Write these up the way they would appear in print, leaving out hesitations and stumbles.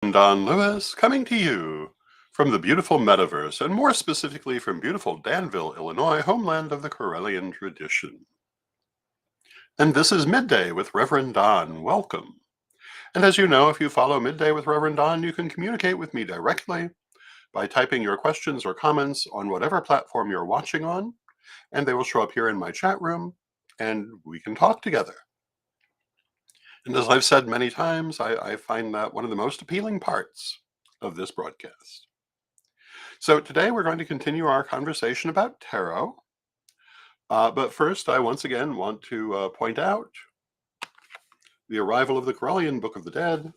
Don Lewis coming to you from the beautiful metaverse, and more specifically from beautiful Danville, Illinois, homeland of the Corellian tradition. And this is Midday with Reverend Don. Welcome. And as you know, if you follow Midday with Reverend Don, you can communicate with me directly by typing your questions or comments on whatever platform you're watching on, and they will show up here in my chat room, and we can talk together. And as I've said many times, I find that one of the most appealing parts of this broadcast. So today we're going to continue our conversation about tarot. But first, I once again want to point out the arrival of the Corellian Book of the Dead.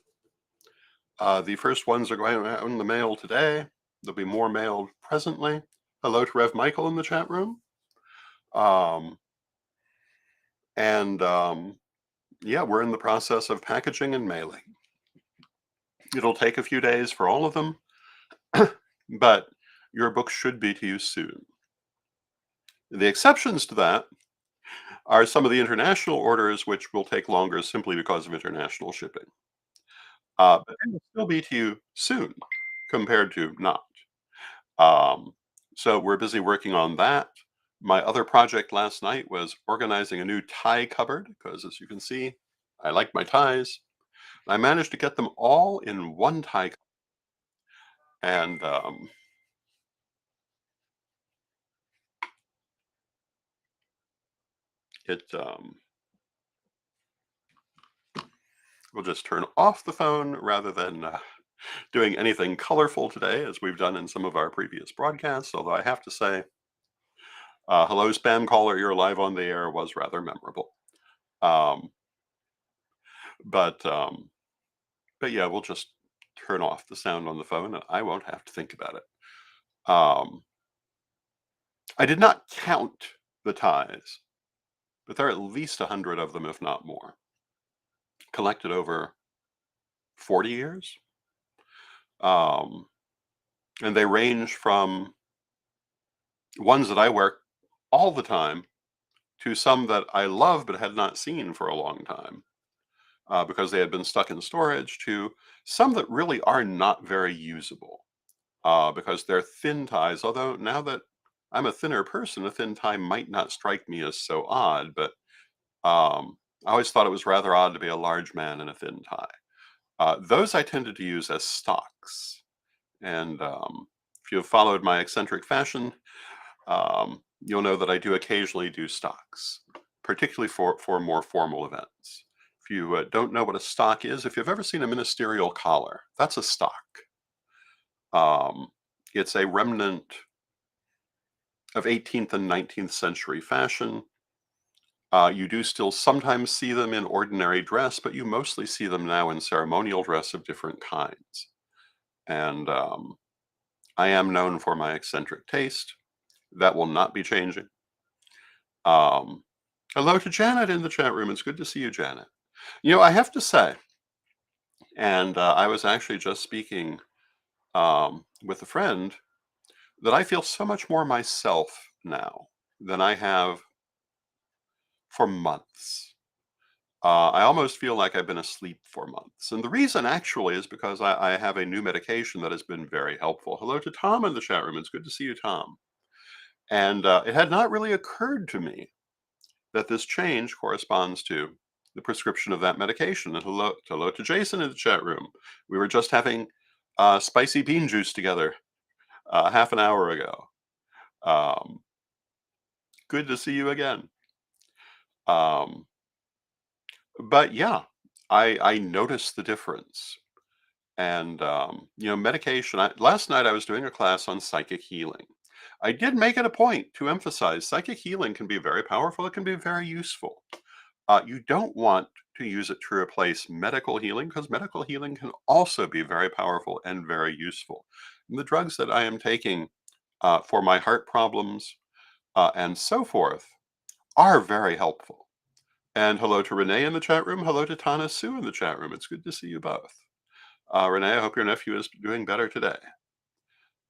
The first ones are going out in the mail today. There'll be more mailed presently. Hello to Rev Michael in the chat room. Um, and yeah, we're in the process of packaging and mailing. It'll take a few days for all of them, but your book should be to you soon. The exceptions to that are some of the international orders, which will take longer simply because of international shipping. But they will still be to you soon compared to not. Um, so we're busy working on that. My other project last night was organizing a new tie cupboard because, as you can see, I like my ties. I managed to get them all in one tie, and it will just turn off the phone rather than doing anything colorful today, as we've done in some of our previous broadcasts. Although I have to say, hello, spam caller, you're live on the air was rather memorable. Um, but um, but yeah, we'll just turn off the sound on the phone. I won't have to think about it. Um, I did not count the ties, but there are at least 100 of them, if not more, collected over 40 years. Um, and they range from ones that I wear all the time to some that I love but had not seen for a long time. Because they had been stuck in storage, to some that really are not very usable because they're thin ties. Although now that I'm a thinner person, a thin tie might not strike me as so odd, but I always thought it was rather odd to be a large man in a thin tie. Those I tended to use as stocks. And if you've followed my eccentric fashion, you'll know that I do occasionally do stocks, particularly for more formal events. If you don't know what a stock is, if you've ever seen a ministerial collar, that's a stock. Um, it's a remnant of 18th and 19th century fashion. You do still sometimes see them in ordinary dress, but you mostly see them now in ceremonial dress of different kinds. And I am known for my eccentric taste. That will not be changing. Um, Hello to Janet in the chat room. It's good to see you, Janet. I have to say, and I was actually just speaking with a friend, that I feel so much more myself now than I have for months. I almost feel like I've been asleep for months. And the reason actually is because I have a new medication that has been very helpful. Hello to Tom in the chat room. It's good to see you, Tom. And it had not really occurred to me that this change corresponds to the prescription of that medication. And hello to Jason in the chat room. We were just having spicy bean juice together half an hour ago. Um, Good to see you again. Um, but yeah, I noticed the difference. And medication. Last night I was doing a class on psychic healing. I did make it a point to emphasize psychic healing can be very powerful. It can be very useful. You don't want to use it to replace medical healing because medical healing can also be very powerful and very useful. And the drugs that I am taking for my heart problems and so forth are very helpful. And hello to Renee in the chat room. Hello to Tana Sue in the chat room. It's good to see you both. Renee, I hope your nephew is doing better today.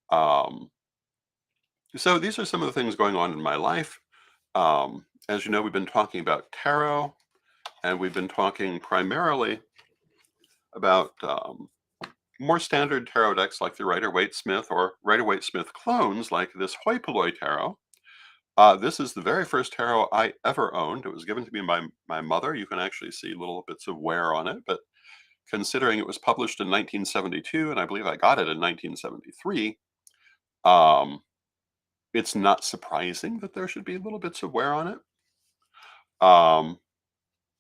Um, so these are some of the things going on in my life. As you know, we've been talking about tarot, and we've been talking primarily about more standard tarot decks like the Rider-Waite-Smith or Rider-Waite-Smith clones like this Hoi Polloi tarot. This is the very first tarot I ever owned. It was given to me by my mother. You can actually see little bits of wear on it, but considering it was published in 1972 and I believe I got it in 1973, um, it's not surprising that there should be little bits of wear on it. Um,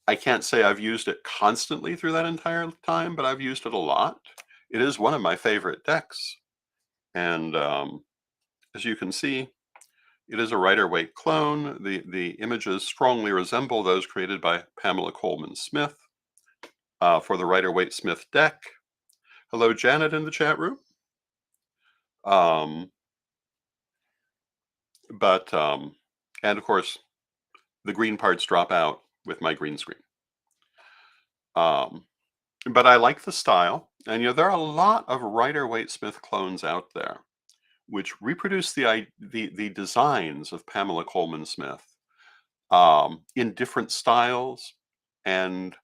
I can't say I've used it constantly through that entire time, but I've used it a lot. It is one of my favorite decks, and as you can see, it is a Rider-Waite clone. The images strongly resemble those created by Pamela Coleman Smith for the Rider-Waite-Smith deck. Hello, Janet, in the chat room. Um, and of course, the green parts drop out with my green screen. Um, but I like the style, and there are a lot of Rider-Waite-Smith clones out there which reproduce the designs of Pamela Coleman Smith in different styles and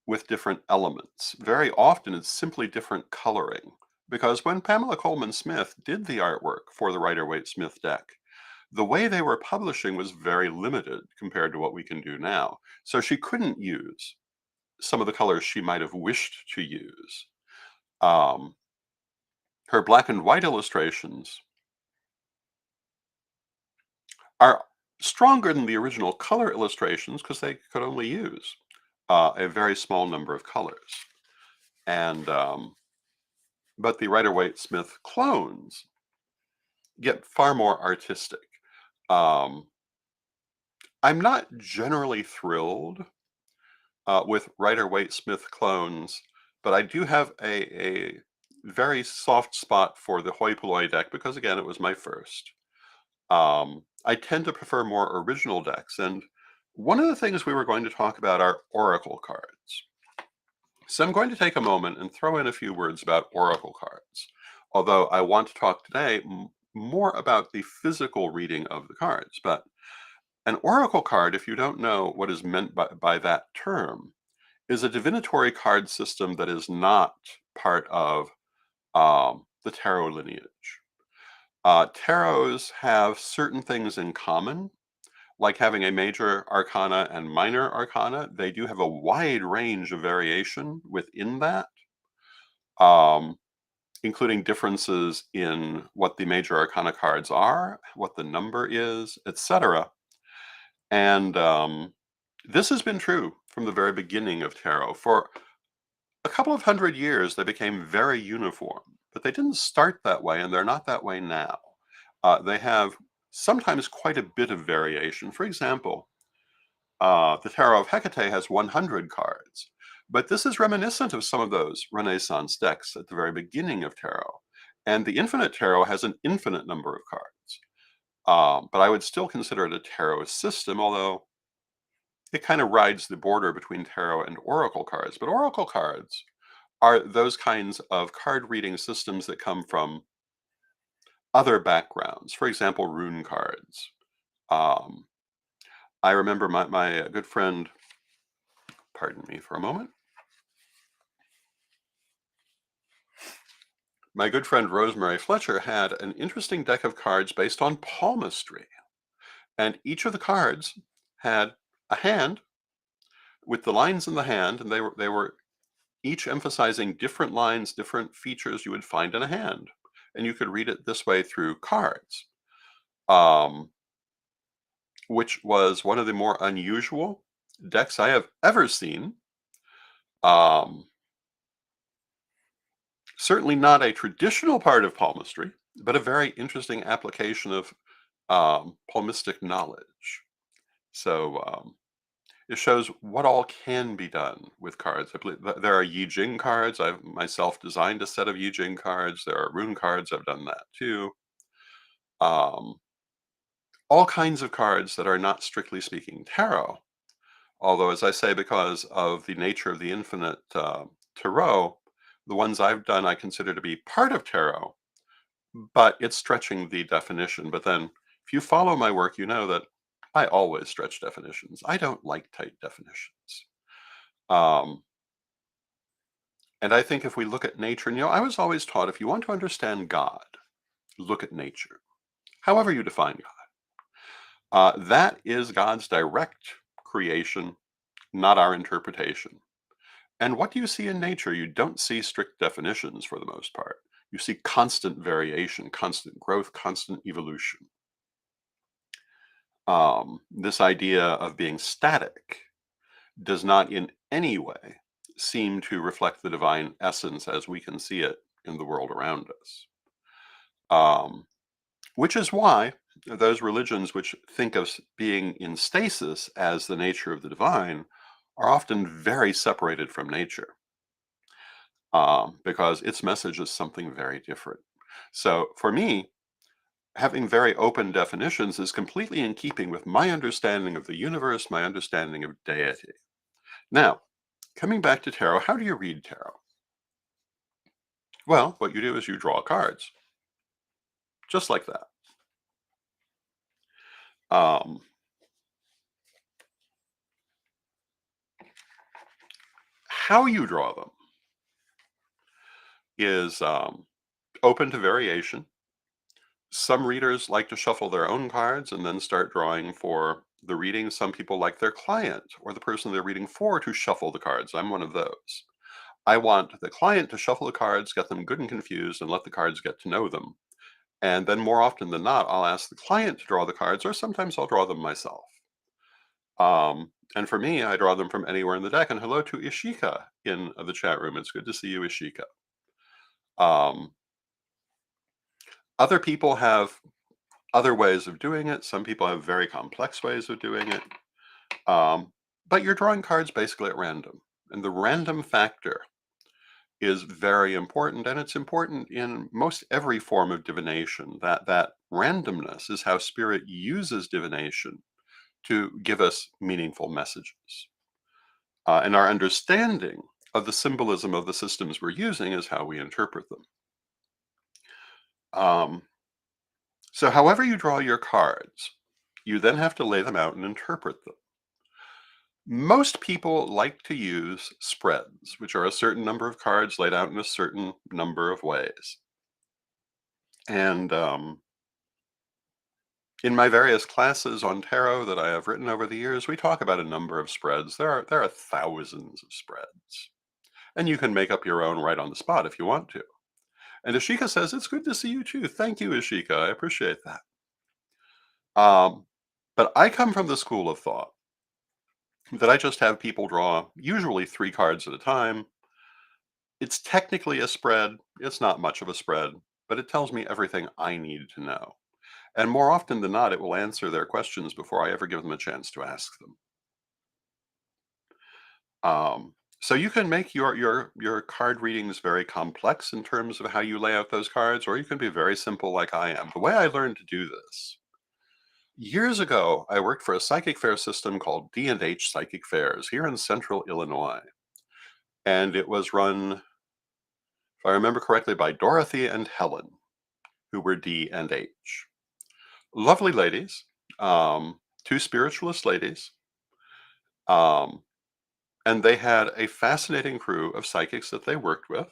with different elements. Very often it's simply different coloring, because when Pamela Coleman Smith did the artwork for the Rider-Waite-Smith deck, the way they were publishing was very limited compared to what we can do now. So she couldn't use some of the colors she might have wished to use. Um, Her black and white illustrations are stronger than the original color illustrations because they could only use a very small number of colors. And but the Rider-Waite-Smith clones get far more artistic. Um, I'm not generally thrilled with Rider-Waite-Smith clones, but I do have a very soft spot for the Hoi Polloi deck because, again, it was my first. I tend to prefer more original decks, and one of the things we were going to talk about are oracle cards. So I'm going to take a moment and throw in a few words about oracle cards, although I want to talk today more about the physical reading of the cards. But an oracle card, if you don't know what is meant by that term, is a divinatory card system that is not part of the tarot lineage. Tarots have certain things in common, like having a major arcana and minor arcana. They do have a wide range of variation within that, um, including differences in what the major arcana cards are, what the number is, etc. And this has been true from the very beginning of tarot. For a couple of hundred years, they became very uniform, but they didn't start that way, and they're not that way now. They have sometimes quite a bit of variation. For example, the Tarot of Hecate has 100 cards, but this is reminiscent of some of those Renaissance decks at the very beginning of tarot. And the Infinite Tarot has an infinite number of cards. But I would still consider it a tarot system, although it kind of rides the border between tarot and oracle cards. But oracle cards are those kinds of card reading systems that come from other backgrounds. For example, rune cards. Um, I remember my good friend, pardon me for a moment. My good friend Rosemary Fletcher had an interesting deck of cards based on palmistry. And each of the cards had a hand with the lines in the hand, and they were each emphasizing different lines, different features you would find in a hand. And you could read it this way through cards, um, which was one of the more unusual decks I have ever seen. Um, Certainly not a traditional part of palmistry, but a very interesting application of palmistic knowledge. So it shows what all can be done with cards. I believe there are Yi Jing cards. I've myself designed a set of Yi Jing cards. There are rune cards. I've done that too. Um, all kinds of cards that are not strictly speaking tarot. Although, as I say, because of the nature of the infinite tarot, the ones I've done I consider to be part of tarot, but it's stretching the definition. But then if you follow my work, you know that I always stretch definitions. I don't like tight definitions. Um, And I think if we look at nature, and I was always taught if you want to understand God, look at nature, however you define God. That is God's direct creation, not our interpretation. And what do you see in nature? You don't see strict definitions for the most part. You see constant variation, constant growth, constant evolution. This idea of being static does not in any way seem to reflect the divine essence as we can see it in the world around us. Um, which is why those religions which think of being in stasis as the nature of the divine are often very separated from nature, because its message is something very different. So for me, having very open definitions is completely in keeping with my understanding of the universe, my understanding of deity. Now, coming back to tarot, how do you read tarot? Well, what you do is you draw cards, just like that. Um, how you draw them is open to variation. Some readers like to shuffle their own cards and then start drawing for the reading. Some people like their client or the person they're reading for to shuffle the cards. I'm one of those. I want the client to shuffle the cards, get them good and confused, and let the cards get to know them. And then more often than not, I'll ask the client to draw the cards, or sometimes I'll draw them myself. And for me, I draw them from anywhere in the deck. And hello to Ishika in the chat room. It's good to see you, Ishika. Um, Other people have other ways of doing it. Some people have very complex ways of doing it. But you're drawing cards basically at random. And the random factor is very important, and it's important in most every form of divination. That randomness is how spirit uses divination to give us meaningful messages. And our understanding of the symbolism of the systems we're using is how we interpret them. Um, so however you draw your cards, you then have to lay them out and interpret them. Most people like to use spreads, which are a certain number of cards laid out in a certain number of ways. And in my various classes on tarot that I have written over the years, we talk about a number of spreads. There are thousands of spreads. And you can make up your own right on the spot if you want to. And Ashika says, it's good to see you too. Thank you, Ashika. I appreciate that. But I come from the school of thought that I just have people draw usually 3 cards at a time. It's technically a spread. It's not much of a spread, but it tells me everything I need to know. And more often than not, it will answer their questions before I ever give them a chance to ask them. So you can make your card readings very complex in terms of how you lay out those cards, or you can be very simple like I am. The way I learned to do this, years ago, I worked for a psychic fair system called D&H Psychic Fairs here in central Illinois. And it was run, if I remember correctly, by Dorothy and Helen, who were D and H. Lovely ladies, 2 spiritualist ladies. And they had a fascinating crew of psychics that they worked with.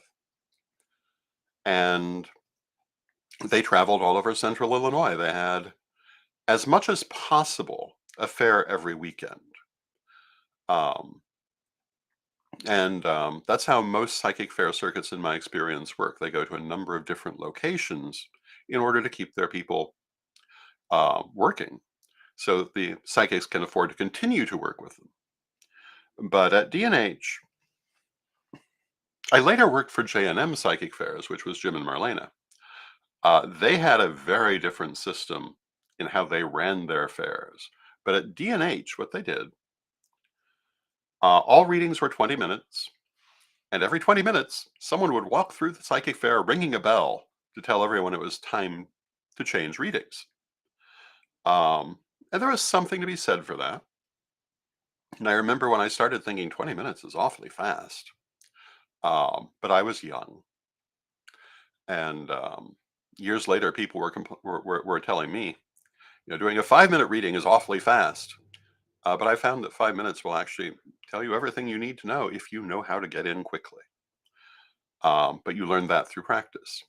And they traveled all over central Illinois. They had, as much as possible, a fair every weekend. Um, and that's how most psychic fair circuits, in my experience, work. They go to a number of different locations in order to keep their people working, so that the psychics can afford to continue to work with them. But at D&H, I later worked for J&M Psychic Fairs, which was Jim and Marlena. They had a very different system in how they ran their fairs. But at D&H, what they did, all readings were 20 minutes. And every 20 minutes, someone would walk through the psychic fair ringing a bell to tell everyone it was time to change readings. And there was something to be said for that. And I remember when I started thinking 20 minutes is awfully fast. But I was young. And years later, people were telling me, doing a 5-minute reading is awfully fast. But I found that 5 minutes will actually tell you everything you need to know if you know how to get in quickly. but you learn that through practice.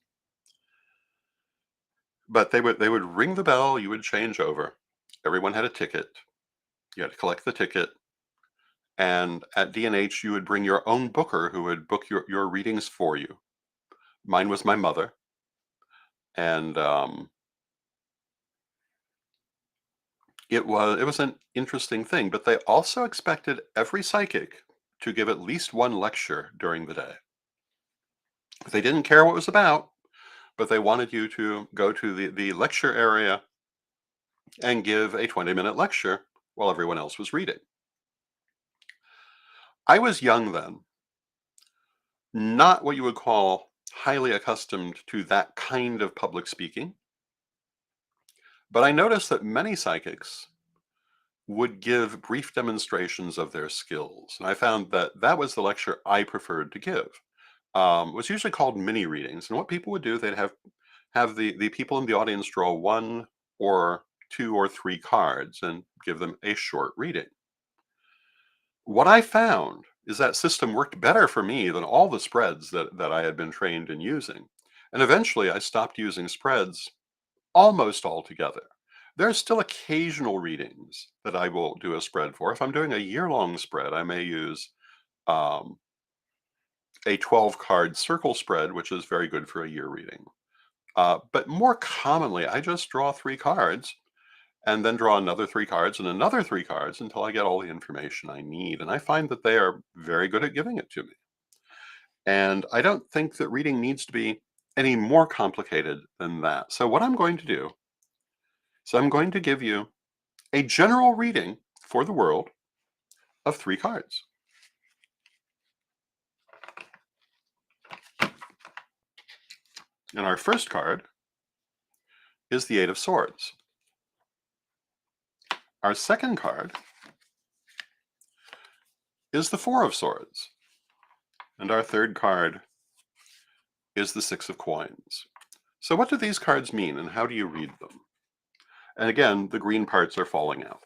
But they would ring the bell, you would change over. Everyone had a ticket. You had to collect the ticket. And at D&H, you would bring your own booker who would book your readings for you. Mine was my mother. And it was an interesting thing, but they also expected every psychic to give at least one lecture during the day. They didn't care what it was about, but they wanted you to go to the lecture area and give a 20-minute lecture while everyone else was reading. I was young then, not what you would call highly accustomed to that kind of public speaking, but I noticed that many psychics would give brief demonstrations of their skills. And I found that that was the lecture I preferred to give. It was usually called mini readings. And what people would do, they'd have the people in the audience draw one or two or three cards and give them a short reading. What I found is that system worked better for me than all the spreads that I had been trained in using. And eventually I stopped using spreads almost altogether. There are still occasional readings that I will do a spread for. If I'm doing a year-long spread, I may use um, a 12-card circle spread, which is very good for a year reading. But more commonly, I just draw three cards and then draw another three cards and another three cards until I get all the information I need. And I find that they are very good at giving it to me. And I don't think that reading needs to be any more complicated than that. So what I'm going to do is I'm going to give you a general reading for the world of three cards. And our first card is the Eight of Swords. Our second card is the Four of Swords. And our third card is the Six of Coins. So what do these cards mean and how do you read them? And again, the green parts are falling out.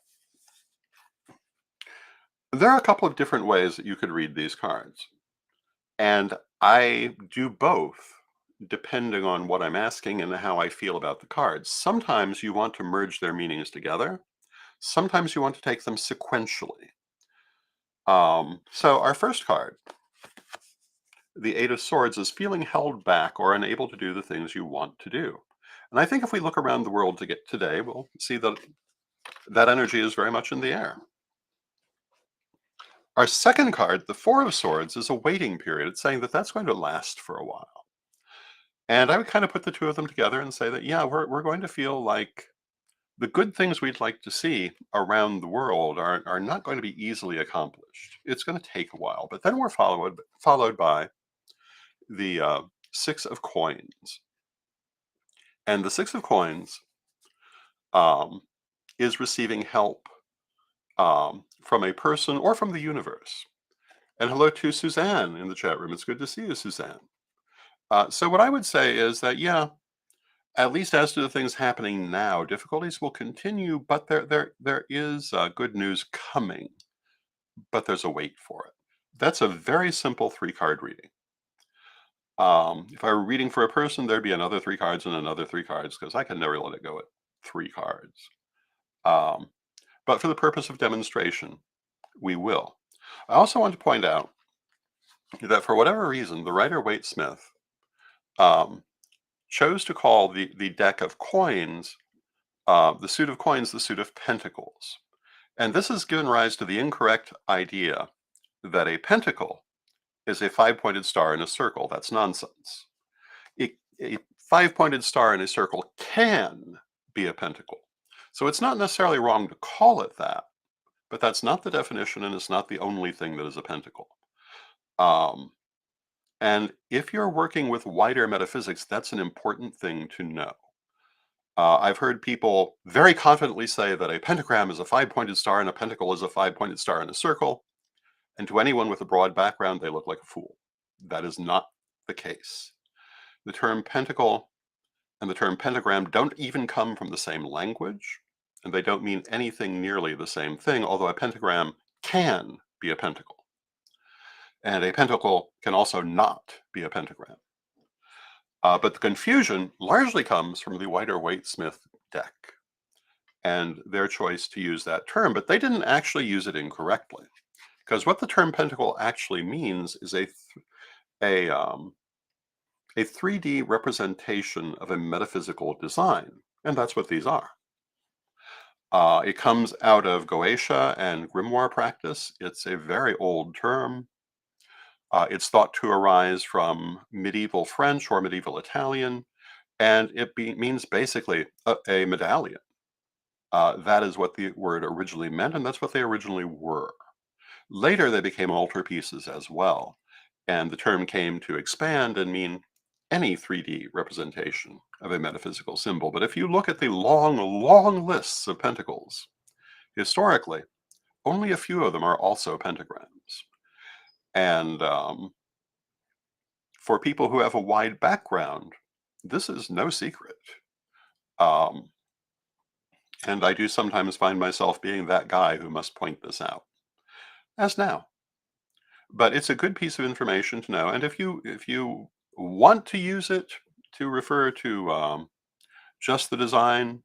There are a couple of different ways that you could read these cards. And I do both depending on what I'm asking and how I feel about the cards. Sometimes you want to merge their meanings together. Sometimes you want to take them sequentially. So our first card, the Eight of Swords, is feeling held back or unable to do the things you want to do. And I think if we look around the world to get today, we'll see that that energy is very much in the air. Our second card, the Four of Swords, is a waiting period. It's saying that that's going to last for a while. And I would kind of put the two of them together and say that, yeah, we're going to feel like the good things we'd like to see around the world are not going to be easily accomplished. It's going to take a while, but then we're followed by the Six of Coins. And the Six of Coins um, is receiving help from a person or from the universe. And hello to Suzanne in the chat room. It's good to see you, Suzanne. So what I would say is that, yeah, at least as to the things happening now, difficulties will continue, but there is good news coming, but there's a wait for it. That's a very simple three-card reading. If I were reading for a person, there'd be another three cards and another three cards because I can never let it go at three cards. But for the purpose of demonstration, we will. I also want to point out that for whatever reason, the writer Waite Smith chose to call the deck of coins, the suit of coins, the suit of pentacles. And this has given rise to the incorrect idea that a pentacle is a five-pointed star in a circle. That's nonsense. A five-pointed star in a circle can be a pentacle. So it's not necessarily wrong to call it that, but that's not the definition and it's not the only thing that is a pentacle. And if you're working with wider metaphysics, that's an important thing to know. I've heard people very confidently say that a pentagram is a five-pointed star and a pentacle is a five-pointed star in a circle. And to anyone with a broad background, they look like a fool. That is not the case. The term pentacle and the term pentagram don't even come from the same language, and they don't mean anything nearly the same thing, although a pentagram can be a pentacle. And a pentacle can also not be a pentagram. But the confusion largely comes from the Waiter-Waite-Smith deck and their choice to use that term, but they didn't actually use it incorrectly. Because what the term pentacle actually means is a 3D representation of a metaphysical design, and that's what these are. It comes out of Goetia and grimoire practice. It's a very old term. It's thought to arise from medieval French or medieval Italian, and means basically a medallion. That is what the word originally meant, and that's what they originally were. Later, they became altarpieces as well, and the term came to expand and mean any 3D representation of a metaphysical symbol. But if you look at the long, long lists of pentacles, historically, only a few of them are also pentagrams. And for people who have a wide background, this is no secret. Um, and I do sometimes find myself being that guy who must point this out, as now. But it's a good piece of information to know. And if you want to use it to refer to just the design,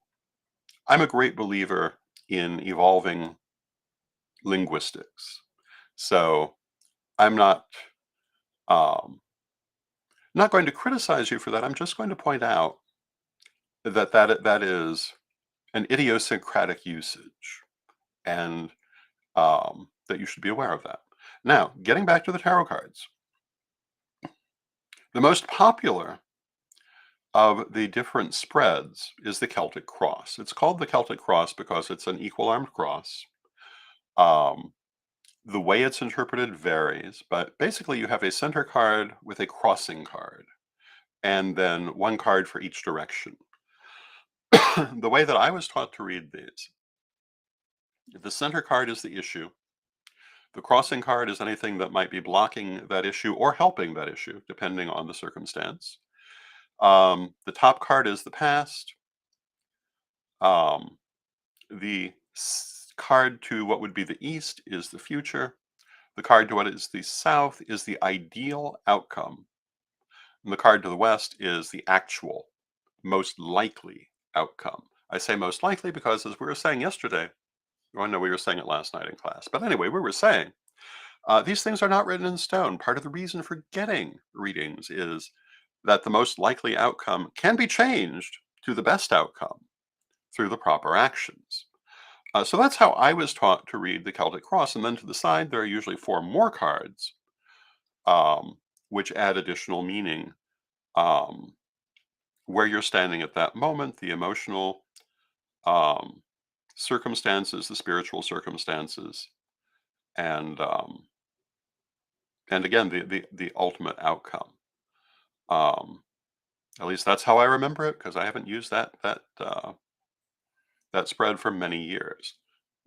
I'm a great believer in evolving linguistics. So I'm um, not going to criticize you for that. I'm just going to point out that is an idiosyncratic usage, and that you should be aware of that. Now, getting back to the tarot cards, the most popular of the different spreads is the Celtic cross. It's called the Celtic cross because it's an equal armed cross. Um, the way it's interpreted varies, but basically you have a center card with a crossing card, and then one card for each direction. The way that I was taught to read these, the center card is the issue. The crossing card is anything that might be blocking that issue or helping that issue, depending on the circumstance. The top card is the past. Um, the card to what would be the east is the future. The card to what is the south is the ideal outcome. And the card to the west is the actual, most likely outcome. I say most likely because, as we were saying yesterday, oh no, we were saying it last night in class. But anyway, we were saying these things are not written in stone. Part of the reason for getting readings is that the most likely outcome can be changed to the best outcome through the proper actions. So that's how I was taught to read the Celtic Cross. And then to the side, there are usually four more cards, um, which add additional meaning. Um, where you're standing at that moment, the emotional um, circumstances, the spiritual circumstances, and again the ultimate outcome. Um, at least that's how I remember it, because I haven't used that spread for many years.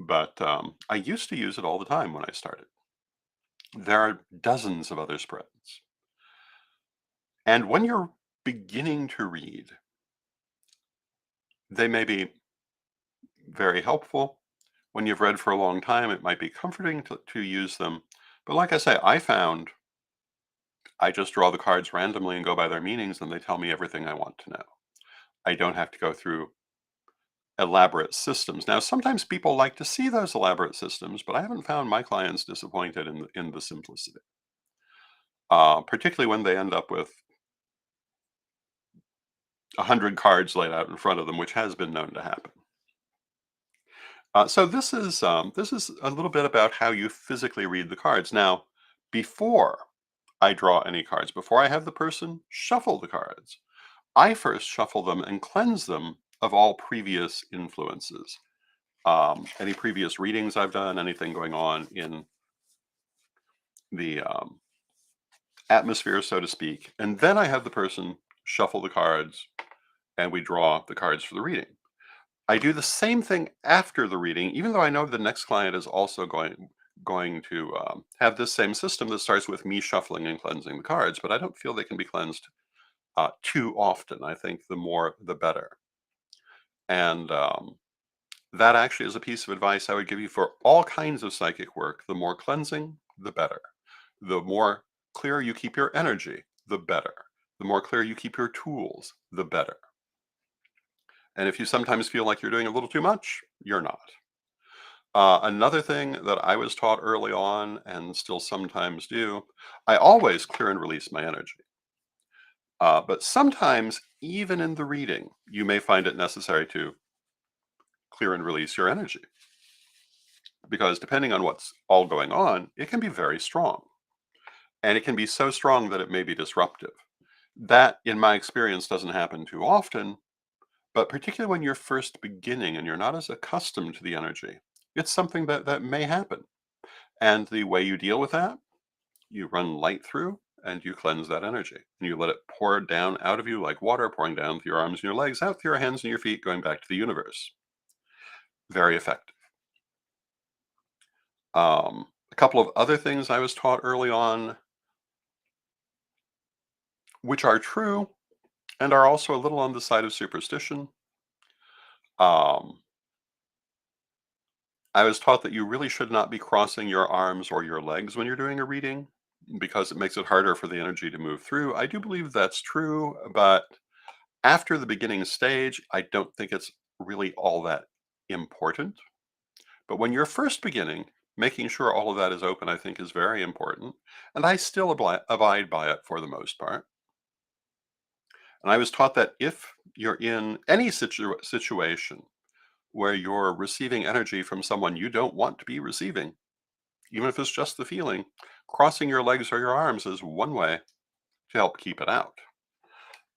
But I used to use it all the time when I started. There are dozens of other spreads. And when you're beginning to read, they may be very helpful. When you've read for a long time, it might be comforting to use them. But like I say, I found I just draw the cards randomly and go by their meanings, and they tell me everything I want to know. I don't have to go through elaborate systems. Now, sometimes people like to see those elaborate systems, but I haven't found my clients disappointed in the simplicity, particularly when they end up with 100 cards laid out in front of them, which has been known to happen. So this is a little bit about how you physically read the cards. Now, before I draw any cards, before I have the person shuffle the cards, I first shuffle them and cleanse them of all previous influences. Any previous readings I've done, anything going on in the atmosphere, so to speak. And then I have the person shuffle the cards and we draw the cards for the reading. I do the same thing after the reading, even though I know the next client is also going to have this same system that starts with me shuffling and cleansing the cards, but I don't feel they can be cleansed too often. I think the more, the better. And that actually is a piece of advice I would give you for all kinds of psychic work. The more cleansing, the better. The more clear you keep your energy, the better. The more clear you keep your tools, the better. And if you sometimes feel like you're doing a little too much, you're not. Another thing that I was taught early on and still sometimes do, I always clear and release my energy. But sometimes, even in the reading, you may find it necessary to clear and release your energy because depending on what's all going on, it can be very strong. And it can be so strong that it may be disruptive. That, in my experience, doesn't happen too often, but particularly when you're first beginning and you're not as accustomed to the energy, it's something that may happen. And the way you deal with that, you run light through and you cleanse that energy. And you let it pour down out of you like water pouring down through your arms and your legs, out through your hands and your feet, going back to the universe. Very effective. A couple of other things I was taught early on, which are true and are also a little on the side of superstition. Um, I was taught that you really should not be crossing your arms or your legs when you're doing a reading because it makes it harder for the energy to move through. I do believe that's true, but after the beginning stage, I don't think it's really all that important. But when you're first beginning, making sure all of that is open, I think, is very important. And I still abide by it for the most part. And I was taught that if you're in any situation where you're receiving energy from someone you don't want to be receiving, even if it's just the feeling, crossing your legs or your arms is one way to help keep it out.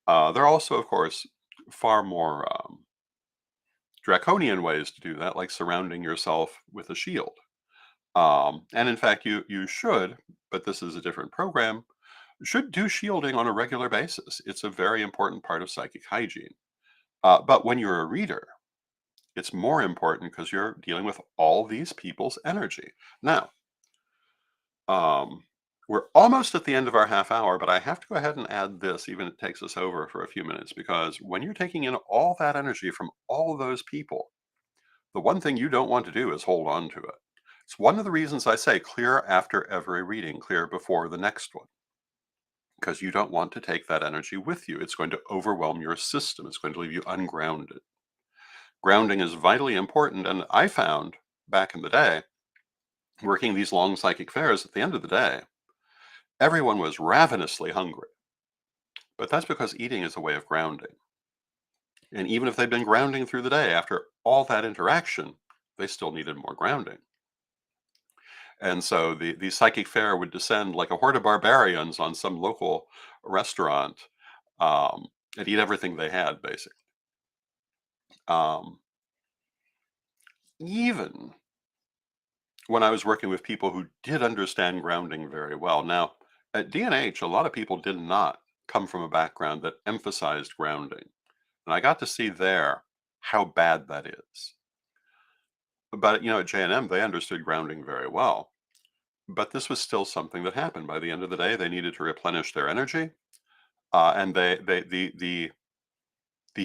There are also, of course, far more draconian ways to do that, like surrounding yourself with a shield. And in fact, you should, but this is a different program, should do shielding on a regular basis. It's a very important part of psychic hygiene. But when you're a reader, it's more important because you're dealing with all these people's energy. Now, um, we're almost at the end of our half hour, but I have to go ahead and add this, even if it takes us over for a few minutes, because when you're taking in all that energy from all of those people, the one thing you don't want to do is hold on to it. It's one of the reasons I say clear after every reading, clear before the next one, because you don't want to take that energy with you. It's going to overwhelm your system. It's going to leave you ungrounded. Grounding is vitally important. And I found back in the day, working these long psychic fairs, at the end of the day, everyone was ravenously hungry. But that's because eating is a way of grounding. And even if they'd been grounding through the day, after all that interaction, they still needed more grounding. And so the psychic fair would descend like a horde of barbarians on some local restaurant um, and eat everything they had, basically. Um, Even when I was working with people who did understand grounding very well. Now, at D&H, a lot of people did not come from a background that emphasized grounding. And I got to see there how bad that is. But, at J&M, they understood grounding very well. But this was still something that happened. By the end of the day, they needed to replenish their energy. And the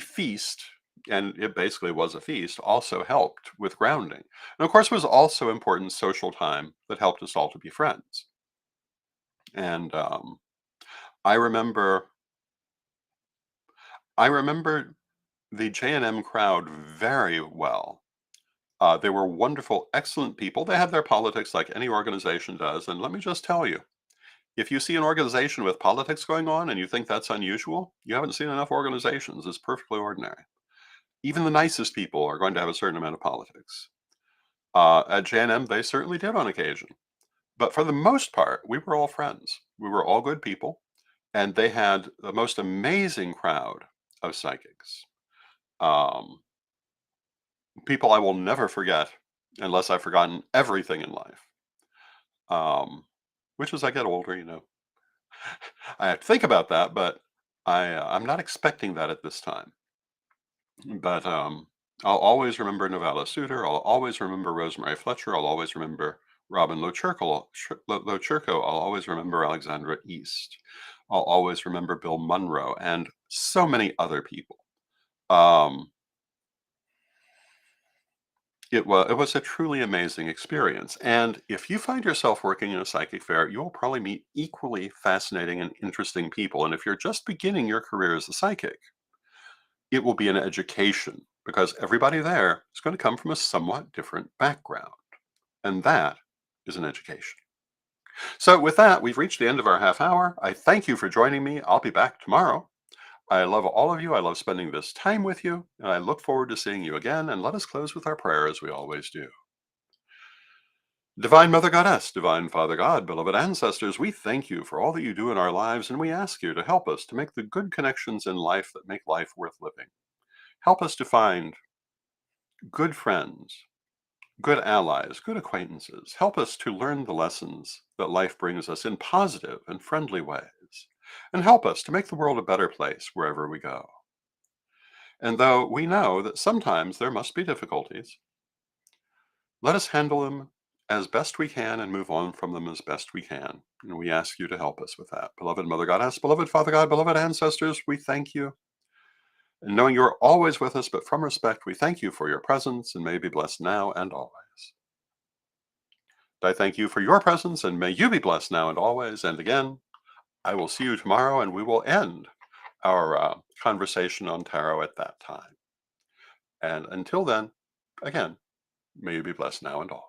feast, and it basically was a feast, also helped with grounding. And of course, it was also important social time that helped us all to be friends. And I remember, I remember the J&M crowd very well. They were wonderful, excellent people. They had their politics like any organization does. And let me just tell you, if you see an organization with politics going on and you think that's unusual, you haven't seen enough organizations. It's perfectly ordinary. Even the nicest people are going to have a certain amount of politics. At J&M, they certainly did on occasion. But for the most part, we were all friends. We were all good people. And they had the most amazing crowd of psychics. Um, People I will never forget unless I've forgotten everything in life. Um, which as I get older, I have to think about that, but I'm not expecting that at this time. But I'll always remember Novella Suter. I'll always remember Rosemary Fletcher. I'll always remember Robin Lochurko. I'll always remember Alexandra East. I'll always remember Bill Munro and so many other people. Um, It was a truly amazing experience. And if you find yourself working in a psychic fair, you'll probably meet equally fascinating and interesting people. And if you're just beginning your career as a psychic, it will be an education because everybody there is going to come from a somewhat different background. And that is an education. So, with that, we've reached the end of our half hour. I thank you for joining me. I'll be back tomorrow. I love all of you. I love spending this time with you. And I look forward to seeing you again. And let us close with our prayer as we always do. Divine Mother Goddess, Divine Father God, beloved ancestors, we thank you for all that you do in our lives, and we ask you to help us to make the good connections in life that make life worth living. Help us to find good friends, good allies, good acquaintances. Help us to learn the lessons that life brings us in positive and friendly ways. And help us to make the world a better place wherever we go. And though we know that sometimes there must be difficulties, let us handle them as best we can and move on from them as best we can. And we ask you to help us with that. Beloved Mother Goddess, beloved Father God, beloved ancestors, we thank you. And knowing you are always with us, but from respect, we thank you for your presence and may you be blessed now and always. I thank you for your presence and may you be blessed now and always. And again, I will see you tomorrow and we will end our conversation on tarot at that time. And until then, again, may you be blessed now and always.